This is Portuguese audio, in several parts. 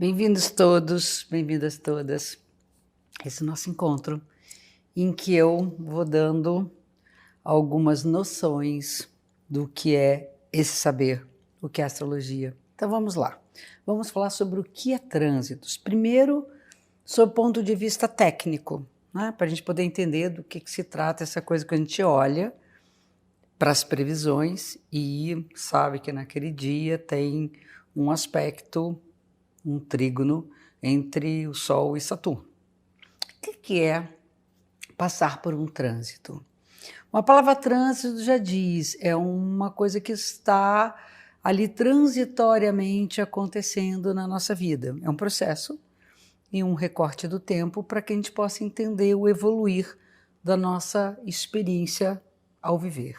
Bem-vindos todos, bem-vindas todas a esse nosso encontro em que eu vou dando algumas noções do que é esse saber, o que é astrologia. Então vamos lá, vamos falar sobre o que é trânsitos. Primeiro, sob o ponto de vista técnico, né? Para a gente poder entender do que se trata essa coisa que a gente olha para as previsões e sabe que naquele dia tem um aspecto, um trígono entre o Sol e Saturno. O que é passar por um trânsito? Uma palavra trânsito já diz, é uma coisa que está ali transitoriamente acontecendo na nossa vida. É um processo e um recorte do tempo para que a gente possa entender o evoluir da nossa experiência ao viver.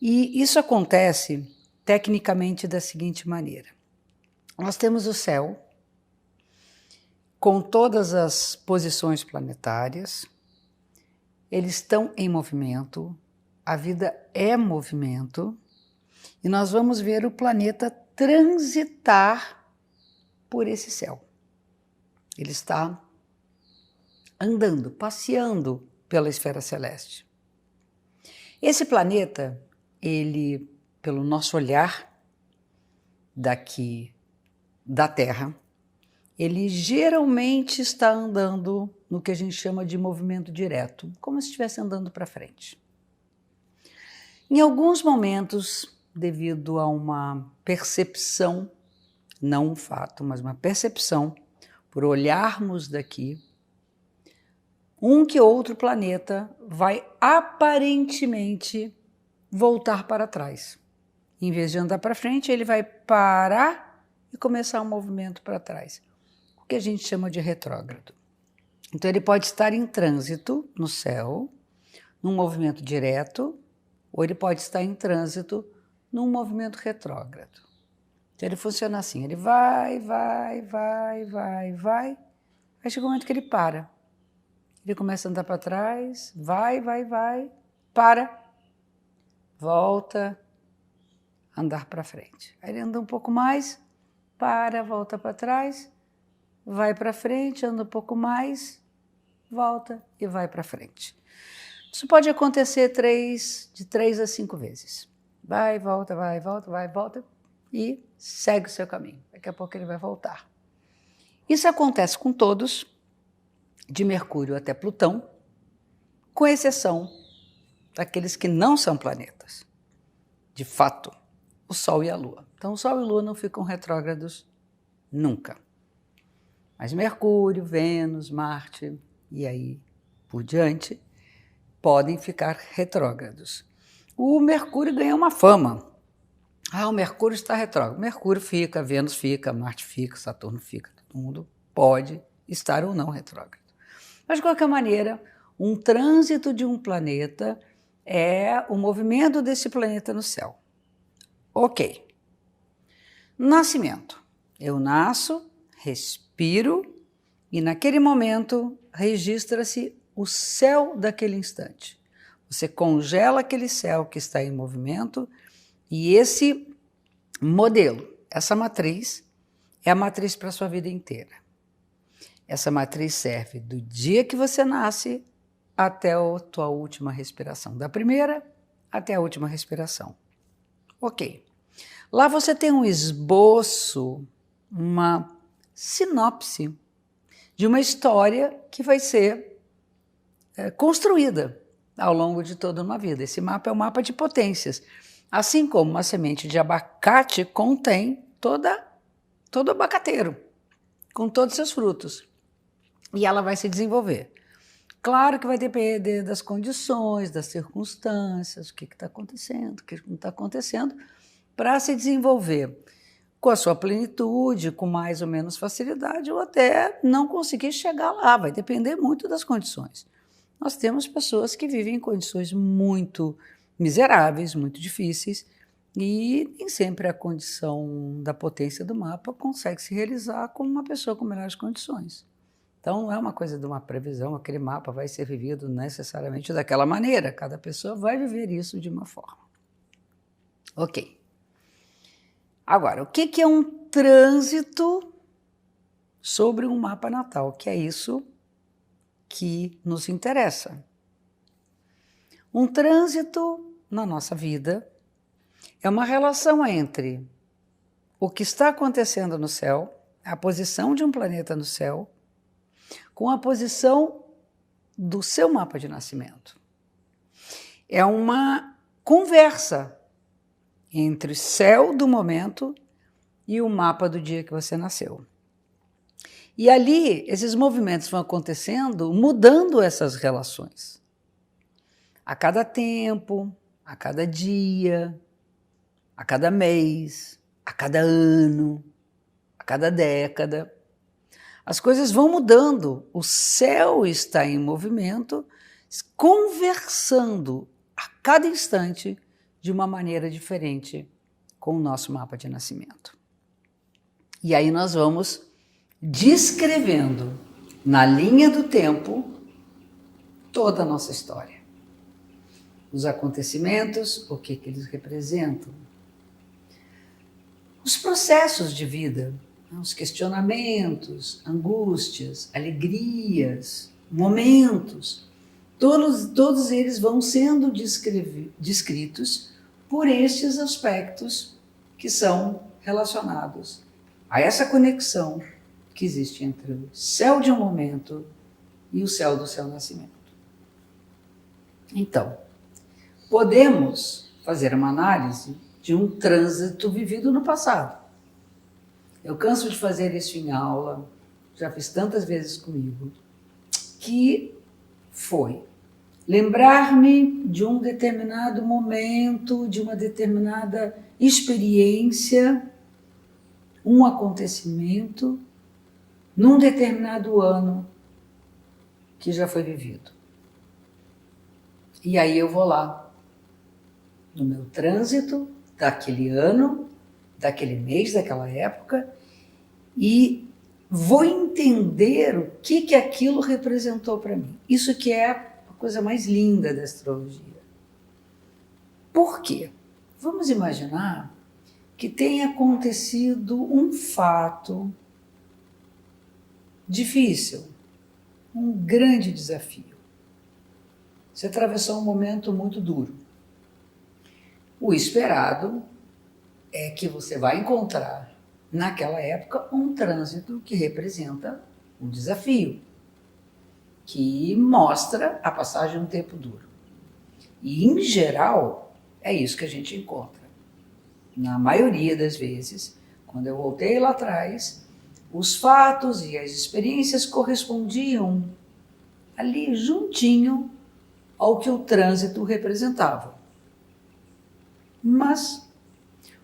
E isso acontece tecnicamente da seguinte maneira. Nós temos o céu com todas as posições planetárias, eles estão em movimento, a vida é movimento, e nós vamos ver o planeta transitar por esse céu. Ele está andando, passeando pela esfera celeste. Esse planeta, ele, pelo nosso olhar daqui da Terra, ele geralmente está andando no que a gente chama de movimento direto, como se estivesse andando para frente. Em alguns momentos, devido a uma percepção, não um fato, mas uma percepção, por olharmos daqui, um que outro planeta vai aparentemente voltar para trás. Em vez de andar para frente, ele vai parar e começar um movimento para trás, o que a gente chama de retrógrado. Então ele pode estar em trânsito no céu, num movimento direto, ou ele pode estar em trânsito num movimento retrógrado. Então ele funciona assim, ele vai, aí chega um momento que ele para. Ele começa a andar para trás, vai, para, volta, andar para frente. Aí ele anda um pouco mais, para, volta para trás, vai para frente, anda um pouco mais, volta e vai para frente. Isso pode acontecer de 3 a 5 vezes. Vai, volta e segue o seu caminho. Daqui a pouco ele vai voltar. Isso acontece com todos, de Mercúrio até Plutão, com exceção daqueles que não são planetas. De fato, o Sol e a Lua. Então, o Sol e a Lua não ficam retrógrados nunca. Mas Mercúrio, Vênus, Marte e aí por diante podem ficar retrógrados. O Mercúrio ganha uma fama. O Mercúrio está retrógrado. Mercúrio fica, Vênus fica, Marte fica, Saturno fica. Todo mundo pode estar ou não retrógrado. Mas, de qualquer maneira, um trânsito de um planeta é o movimento desse planeta no céu. Ok. Nascimento. Eu nasço, respiro e naquele momento registra-se o céu daquele instante. Você congela aquele céu que está em movimento e esse modelo, essa matriz, é a matriz para a sua vida inteira. Essa matriz serve do dia que você nasce até a tua última respiração, da primeira até a última respiração. Ok. Lá você tem um esboço, uma sinopse de uma história que vai ser construída ao longo de toda uma vida. Esse mapa é um mapa de potências. Assim como uma semente de abacate contém todo abacateiro, com todos os seus frutos. E ela vai se desenvolver. Claro que vai depender das condições, das circunstâncias, o que está acontecendo, o que não está acontecendo, para se desenvolver com a sua plenitude, com mais ou menos facilidade, ou até não conseguir chegar lá, vai depender muito das condições. Nós temos pessoas que vivem em condições muito miseráveis, muito difíceis, e nem sempre a condição da potência do mapa consegue se realizar com uma pessoa com melhores condições. Então, não é uma coisa de uma previsão, aquele mapa vai ser vivido necessariamente daquela maneira, cada pessoa vai viver isso de uma forma. Ok. Agora, o que é um trânsito sobre um mapa natal, que é isso que nos interessa. Um trânsito na nossa vida é uma relação entre o que está acontecendo no céu, a posição de um planeta no céu, com a posição do seu mapa de nascimento. É uma conversa entre o céu do momento e o mapa do dia que você nasceu. E ali, esses movimentos vão acontecendo, mudando essas relações. A cada tempo, a cada dia, a cada mês, a cada ano, a cada década. As coisas vão mudando, o céu está em movimento, conversando a cada instante de uma maneira diferente com o nosso mapa de nascimento. E aí nós vamos descrevendo na linha do tempo toda a nossa história. Os acontecimentos, o que eles representam. Os processos de vida, os questionamentos, angústias, alegrias, momentos, todos eles vão sendo descritos por estes aspectos que são relacionados a essa conexão que existe entre o céu de um momento e o céu do seu nascimento. Então, podemos fazer uma análise de um trânsito vivido no passado. Eu canso de fazer isso em aula, já fiz tantas vezes comigo, que foi lembrar-me de um determinado momento, de uma determinada experiência, um acontecimento, num determinado ano que já foi vivido. E aí eu vou lá, no meu trânsito daquele ano, daquele mês, daquela época, e vou entender o que aquilo representou para mim. Isso que é a coisa mais linda da astrologia. Por quê? Vamos imaginar que tenha acontecido um fato difícil, um grande desafio. Você atravessou um momento muito duro. O esperado é que você vai encontrar, naquela época, um trânsito que representa um desafio, que mostra a passagem de um tempo duro. E, em geral, é isso que a gente encontra. Na maioria das vezes, quando eu voltei lá atrás, os fatos e as experiências correspondiam ali juntinho ao que o trânsito representava. Mas,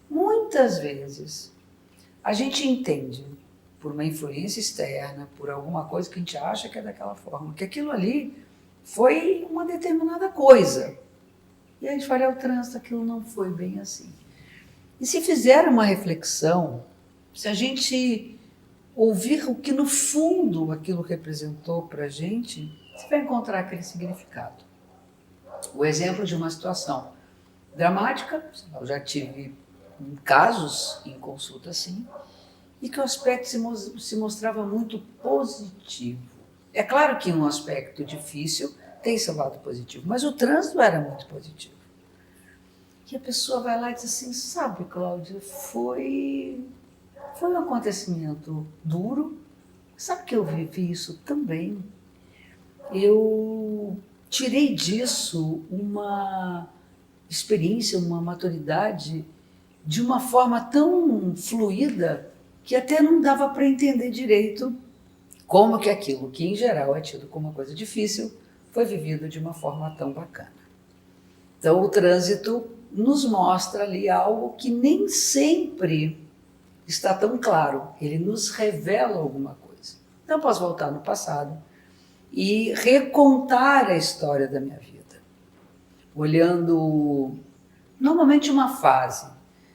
muitas vezes, a gente entende, por uma influência externa, por alguma coisa que a gente acha que é daquela forma, que aquilo ali foi uma determinada coisa. E a gente fala, o trânsito, aquilo não foi bem assim. E se fizer uma reflexão, se a gente ouvir o que no fundo aquilo representou para a gente, você vai encontrar aquele significado. O exemplo de uma situação dramática, eu já tive casos em consulta assim, e que o aspecto se mostrava muito positivo. É claro que um aspecto difícil tem seu lado positivo, mas o trânsito era muito positivo. E a pessoa vai lá e diz assim, sabe, Cláudia, foi um acontecimento duro, sabe que eu vivi isso também. Eu tirei disso uma experiência, uma maturidade de uma forma tão fluida que até não dava para entender direito como que aquilo que em geral é tido como uma coisa difícil foi vivido de uma forma tão bacana. Então o trânsito nos mostra ali algo que nem sempre está tão claro, ele nos revela alguma coisa. Então eu posso voltar no passado e recontar a história da minha vida, olhando normalmente uma fase.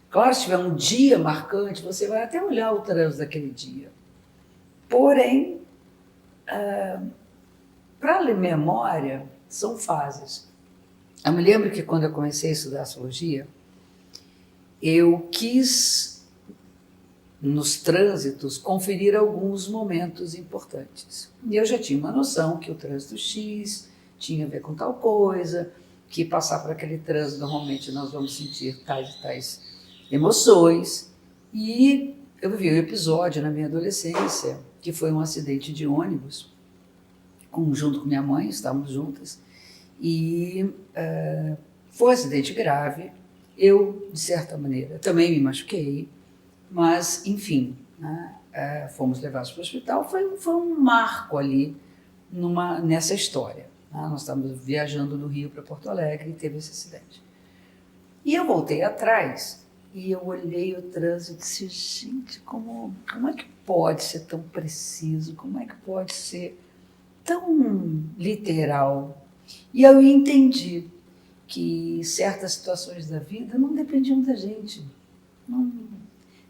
Claro, se tiver um dia marcante, você vai até olhar o trânsito daquele dia. Porém, para ler memória, são fases. Eu me lembro que quando eu comecei a estudar astrologia, eu quis nos trânsitos, conferir alguns momentos importantes. E eu já tinha uma noção que o trânsito X tinha a ver com tal coisa, que passar por aquele trânsito, normalmente nós vamos sentir tais e tais emoções. E eu vivi um episódio na minha adolescência, que foi um acidente de ônibus, junto com minha mãe, estávamos juntas, e foi um acidente grave. Eu, de certa maneira, também me machuquei, mas, enfim, né, fomos levados para o hospital. Foi um marco ali nessa história. Né? Nós estávamos viajando do Rio para Porto Alegre e teve esse acidente. E eu voltei atrás e eu olhei o trânsito e disse, gente, como é que pode ser tão preciso? Como é que pode ser tão literal? E eu entendi que certas situações da vida não dependiam da gente.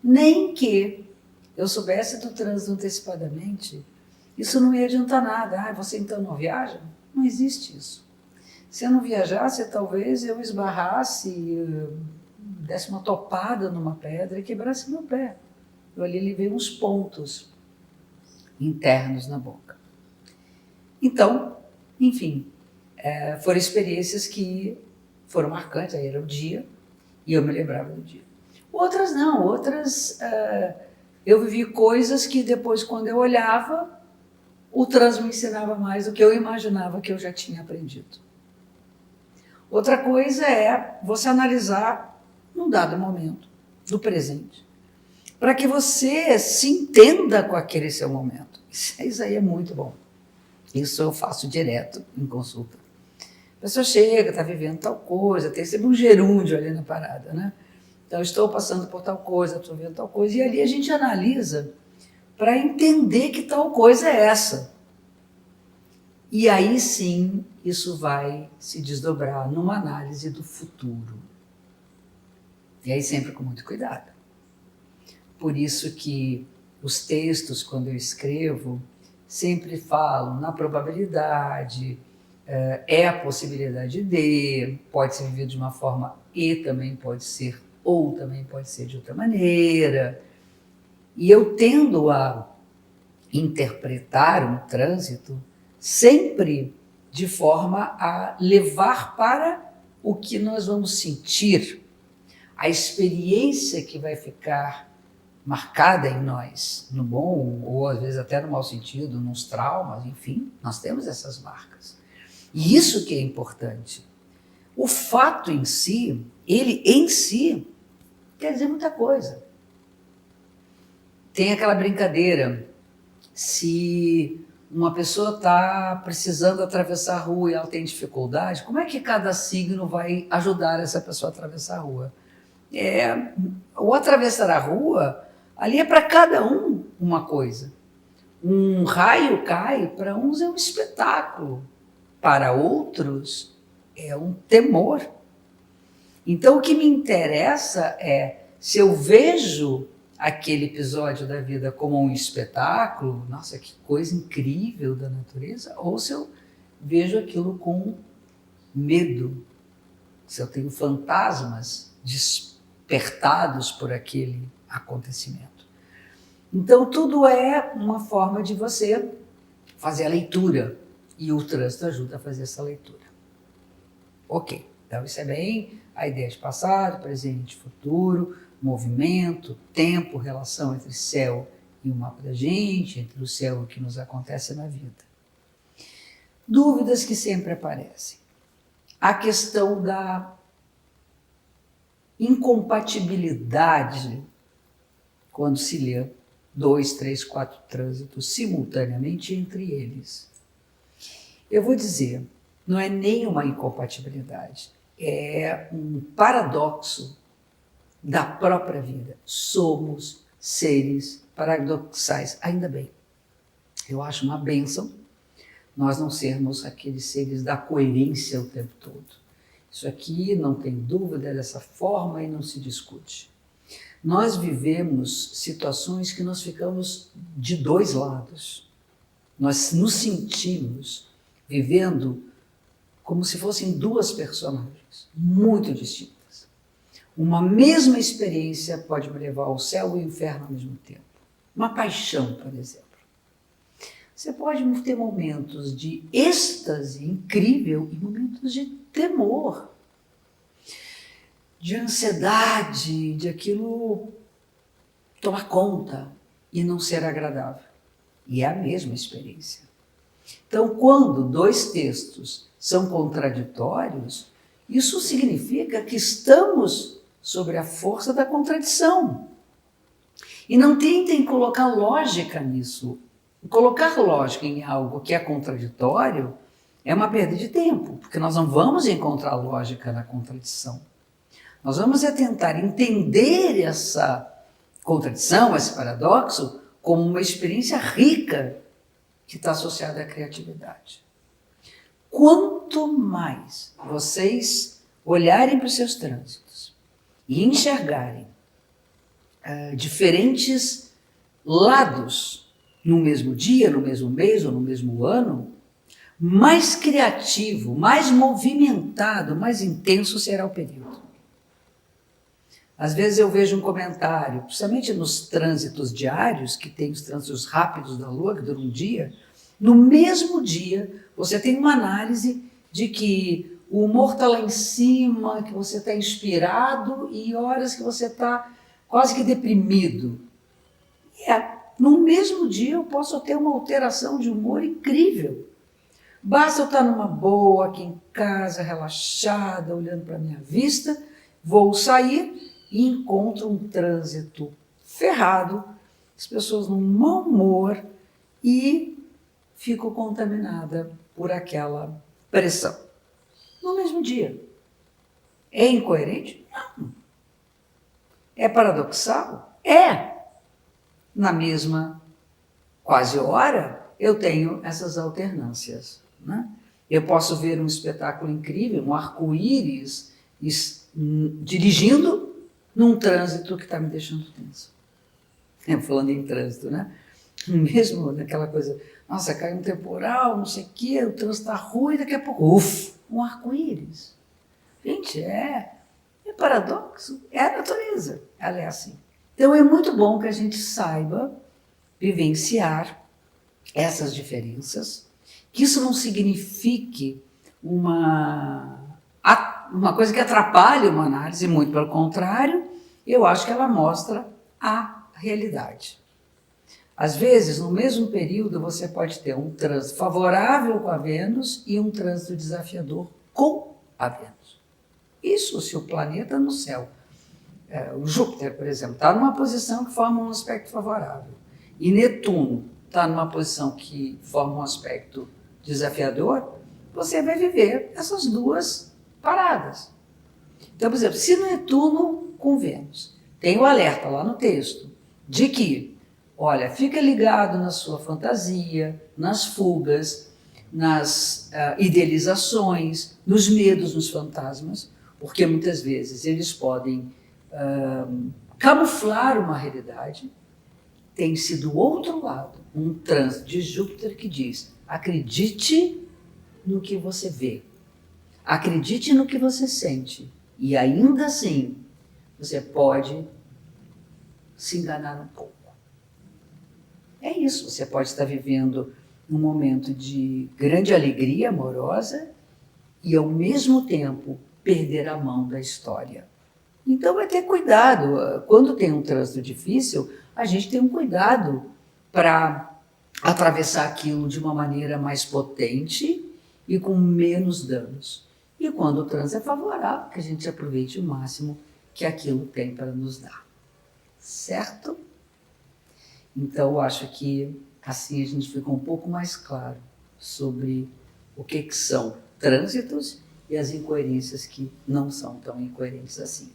Nem que eu soubesse do trânsito antecipadamente, isso não ia adiantar nada. Você então não viaja? Não existe isso. Se eu não viajasse, talvez eu esbarrasse, desse uma topada numa pedra e quebrasse meu pé. Eu ali levei uns pontos internos na boca. Então, enfim, foram experiências que foram marcantes. Aí era o dia e eu me lembrava do dia. Outras não, eu vivi coisas que depois, quando eu olhava, o trânsito me ensinava mais do que eu imaginava que eu já tinha aprendido. Outra coisa é você analisar num dado momento, do presente, para que você se entenda com aquele seu momento. Isso aí é muito bom. Isso eu faço direto em consulta. A pessoa chega, está vivendo tal coisa, tem sempre um gerúndio ali na parada, né? Então, estou passando por tal coisa, estou vendo tal coisa, e ali a gente analisa para entender que tal coisa é essa. E aí sim, isso vai se desdobrar numa análise do futuro. E aí sempre com muito cuidado. Por isso que os textos, quando eu escrevo, sempre falam na probabilidade, é a possibilidade de, pode ser vivido de uma forma e também pode ser, ou também pode ser de outra maneira. E eu tendo a interpretar um trânsito sempre de forma a levar para o que nós vamos sentir, a experiência que vai ficar marcada em nós, no bom ou às vezes até no mau sentido, nos traumas, enfim, nós temos essas marcas. E isso que é importante. O fato em si, ele em si, quer dizer muita coisa. Tem aquela brincadeira, se uma pessoa está precisando atravessar a rua e ela tem dificuldade, como é que cada signo vai ajudar essa pessoa a atravessar a rua? O atravessar a rua, ali é para cada um uma coisa. Um raio cai, para uns é um espetáculo, para outros é um temor. Então o que me interessa é, se eu vejo aquele episódio da vida como um espetáculo, nossa, que coisa incrível da natureza, ou se eu vejo aquilo com medo, se eu tenho fantasmas despertados por aquele acontecimento. Então tudo é uma forma de você fazer a leitura, e o trânsito ajuda a fazer essa leitura. Ok, então isso é bem a ideia de passado, presente, futuro, movimento, tempo, relação entre céu e o mapa da gente, entre o céu e o que nos acontece na vida. Dúvidas que sempre aparecem. A questão da incompatibilidade quando se lê 2, 3, 4 trânsitos simultaneamente entre eles. Eu vou dizer, não é nem uma incompatibilidade, é um paradoxo da própria vida. Somos seres paradoxais, ainda bem. Eu acho uma bênção nós não sermos aqueles seres da coerência o tempo todo. Isso aqui não tem dúvida, é dessa forma e não se discute. Nós vivemos situações que nós ficamos de dois lados. Nós nos sentimos vivendo como se fossem duas personagens muito distintas. Uma mesma experiência pode me levar ao céu e ao inferno ao mesmo tempo. Uma paixão, por exemplo. Você pode ter momentos de êxtase incrível e momentos de temor, de ansiedade, de aquilo tomar conta e não ser agradável. E é a mesma experiência. Então, quando dois textos são contraditórios, isso significa que estamos sobre a força da contradição. E não tentem colocar lógica nisso. Colocar lógica em algo que é contraditório é uma perda de tempo, porque nós não vamos encontrar lógica na contradição. Nós vamos tentar entender essa contradição, esse paradoxo, como uma experiência rica que está associada à criatividade. Quanto mais vocês olharem para os seus trânsitos e enxergarem diferentes lados no mesmo dia, no mesmo mês ou no mesmo ano, mais criativo, mais movimentado, mais intenso será o período. Às vezes eu vejo um comentário, principalmente nos trânsitos diários, que tem os trânsitos rápidos da Lua, que duram um dia, no mesmo dia você tem uma análise de que o humor está lá em cima, que você está inspirado e horas que você está quase que deprimido. No mesmo dia eu posso ter uma alteração de humor incrível. Basta eu estar numa boa, aqui em casa, relaxada, olhando para a minha vista, vou sair e encontro um trânsito ferrado, as pessoas num mau humor e fico contaminada por aquela pressão. No mesmo dia. É incoerente? Não. É paradoxal? É. Na mesma quase hora, eu tenho essas alternâncias, né? Eu posso ver um espetáculo incrível, um arco-íris dirigindo num trânsito que está me deixando tenso. Falando em trânsito, né? Mesmo naquela coisa, nossa, caiu um temporal, não sei o quê, o trânsito está ruim, daqui a pouco, um arco-íris. Gente, é paradoxo, é a natureza, ela é assim. Então é muito bom que a gente saiba vivenciar essas diferenças, que isso não signifique uma coisa que atrapalhe uma análise, muito pelo contrário, eu acho que ela mostra a realidade. Às vezes, no mesmo período, você pode ter um trânsito favorável com a Vênus e um trânsito desafiador com a Vênus. Isso se o planeta no céu, o Júpiter, por exemplo, está numa posição que forma um aspecto favorável, e Netuno está numa posição que forma um aspecto desafiador, você vai viver essas duas paradas. Então, por exemplo, se Netuno com Vênus tem o alerta lá no texto de que, olha, fica ligado na sua fantasia, nas fugas, nas idealizações, nos medos, nos fantasmas, porque muitas vezes eles podem camuflar uma realidade. Tem-se do outro lado um trânsito de Júpiter que diz: acredite no que você vê, acredite no que você sente, e ainda assim você pode se enganar um pouco. É isso, você pode estar vivendo um momento de grande alegria amorosa e ao mesmo tempo perder a mão da história. Então vai ter cuidado, quando tem um trânsito difícil, a gente tem um cuidado para atravessar aquilo de uma maneira mais potente e com menos danos. E quando o trânsito é favorável, que a gente aproveite o máximo que aquilo tem para nos dar. Certo? Então eu acho que assim a gente fica um pouco mais claro sobre o que são trânsitos e as incoerências que não são tão incoerentes assim.